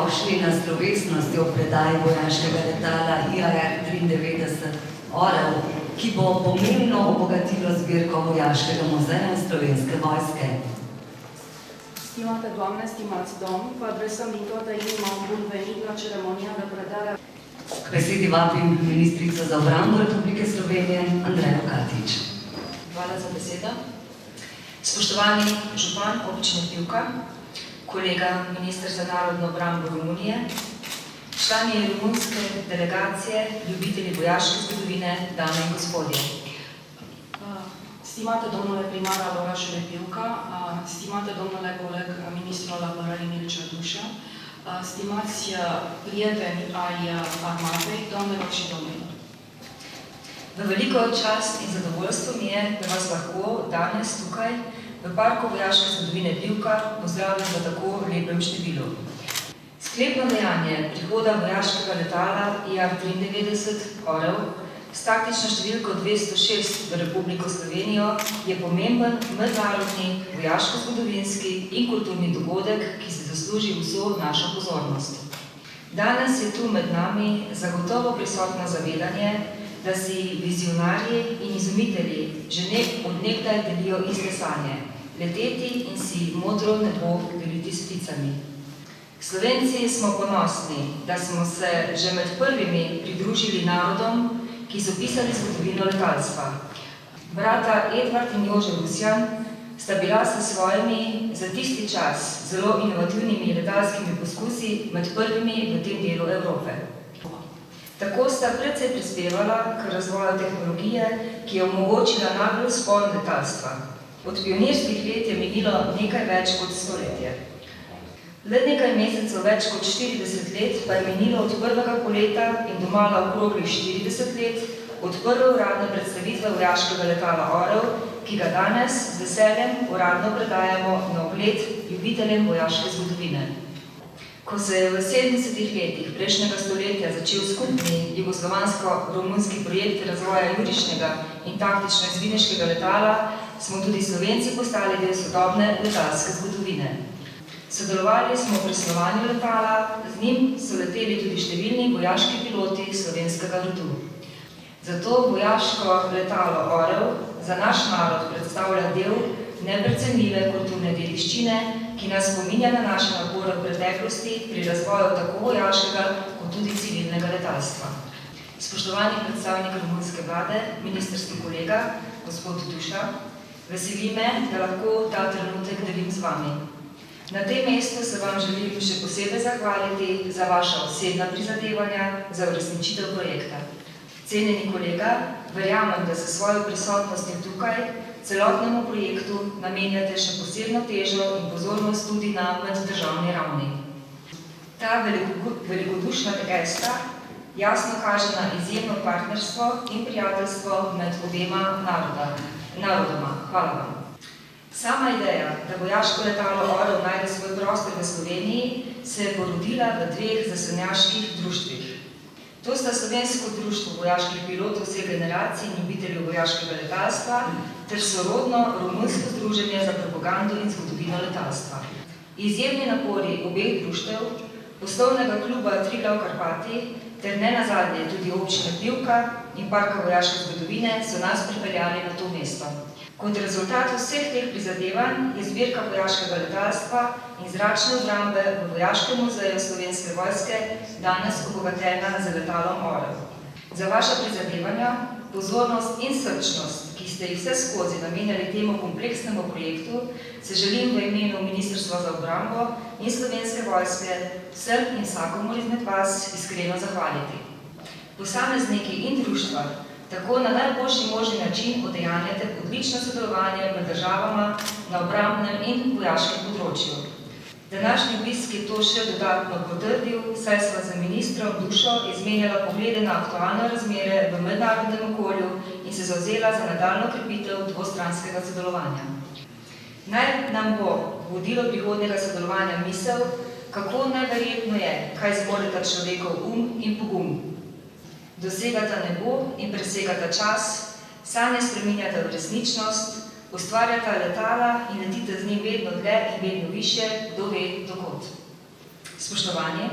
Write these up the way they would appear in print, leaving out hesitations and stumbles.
dobrodošli na slovesnosti o predaji vojaškega letala IAR-93 Orel, ki bo pomembno obogatilo zbirko Vojaškega muzeja Slovenske vojske. Stimate doamne, stimați domni, vă adresăm din toată inima un bun venit la ceremonia de predare. K besedi vabim ministrico za obrambo Republike Slovenije, Andrejo Katič. Hvala za besedo. Spoštovani župan občine Pivka, kolega minister za narodno obrambo Romunije, člani romunske delegacije, ljubitelji vojaške zgodovine, dame in gospodje. Stimate domnule primar al orașului Pivka, stimate domnule coleg ministru al apărării Mircea Dușa, stimați prieteni ai armatei, doamnelor și domnilor. V veliko čast in zadovoljstvo mi je, da vas lahko danes tukaj v Parku vojaške zgodovine Pivka pozdravim v tako lepem številu. Sklepno dejanje prihoda vojaškega letala IAR-93 Orel s taktično številko 206 v Republiko Slovenijo je pomemben mednarodni vojaško-zgodovinski in kulturni dogodek, ki si zasluži vso našo pozornost. Danes je tu med nami zagotovo prisotno zavedanje, da si vizionarji in izumitelji že od nekdaj delijo iste sanje, leteti in si modro nebo deliti s pticami. Slovenci smo ponosni, da smo se že med prvimi pridružili narodom, ki so pisali zgodovino letalstva. Brata Edvard in Jože Rusjan sta bila s svojimi za tisti čas zelo inovativnimi letalskimi poskusi med prvimi v tem delu Evrope. Tako sta precej prispevala k razvoju tehnologije, ki je omogočila nagel vzpon letalstva. Od pionirskih let je minilo nekaj več kot stoletje. Le nekaj mesecev več kot 40 let pa je minilo od prvega poleta in domala okroglih 40 let od prve uradne predstavitve vojaškega letala Orel, ki ga danes z veseljem uradno predajamo na ogled ljubiteljem vojaške zgodovine. Ko se je v 70-ih letih prejšnjega stoletja začel skupni jugoslovansko-romunski projekt razvoja jurišnega in taktično-izvidniškega letala, smo tudi Slovenci postali del sodobne letalske zgodovine. Sodelovali smo v preslovanju letala, z njim so leteli tudi številni vojaški piloti slovenskega rodu. Zato vojaško letalo Orel za naš narod predstavlja del neprecenljive kulturne dediščine, ki nas spominja na naše napore v preteklosti pri razvoju tako vojaškega kot tudi civilnega letalstva. Spoštovani predstavnik romunske vlade, ministrski kolega, gospod Duša, veseli me, da lahko ta trenutek delim z vami. Na tem mestu se vam želim še posebej zahvaliti za vaša osebna prizadevanja za uresničitev projekta. Cenjeni kolega, verjamem, da se svojo prisotnostjo tukaj celotnemu projektu namenjate še posebno težo in pozornost tudi na meddržavni ravni. Ta velikodušna gesta jasno kaže na izjemno partnerstvo in prijateljstvo med obema narodoma. Hvala vam. Sama ideja, da vojaško letalo Orel najde svoj prostor v Sloveniji, se je porodila v dveh zaslonjaških društvih. To sta Slovensko društvo vojaških pilotov vseh generacij in ljubiteljev vojaškega letalstva ter sorodno Romunsko združenje za propagando in zgodovino letalstva. Izjemni napori obeh društev, poslovnega kluba Triglav Karpati ter nenazadnje tudi občine Pivka in Parka vojaške zgodovine so nas pripeljali na to mesto. Kot rezultat vseh teh prizadevanj je zbirka vojaškega letalstva in zračne obrambe v Vojaškem muzeju Slovenske vojske danes obogatena z letalom Orel. Za vaša prizadevanja, pozornost in srčnost, ki ste jih vse skozi namenjali temu kompleksnemu projektu, se želim v imenu Ministrstva za obrambo in Slovenske vojske vsem in vsakomur izmed vas iskreno zahvaliti. Posamezniki in društva tako na najboljši možni način udejanjate odlično sodelovanje med državama na obrambnem in vojaškem področju. Današnji obisk je to še dodatno potrdil, saj sva z ministrom Dušo izmenjala poglede na aktualne razmere v mednarodnem okolju in se zavzela za nadaljnjo krepitev dvostranskega sodelovanja. Naj nam bo vodilo prihodnjega sodelovanja misel, kako neverjetno je, kaj zmoreta človekov in pogum. Dosegata nebo in presegata čas, sanje spreminjata v resničnost, ustvarjata letala in letite z njim vedno dlje in vedno više, kdo ve dokot. Spoštovanje,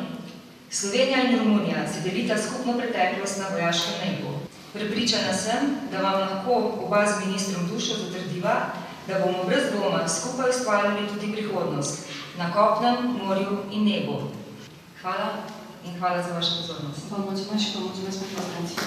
Slovenija in Romunija si delita skupno preteklost na vojaškem nebu. Prepričana sem, da vam lahko oba z ministrom Dušo zatrdiva, da bomo brez dvoma skupaj ustvarjali tudi prihodnost na kopnem, morju in nebu. Hvala in hvala za vašo pozornost. Vă mulțumesc și vă mulțumesc pentru atenție.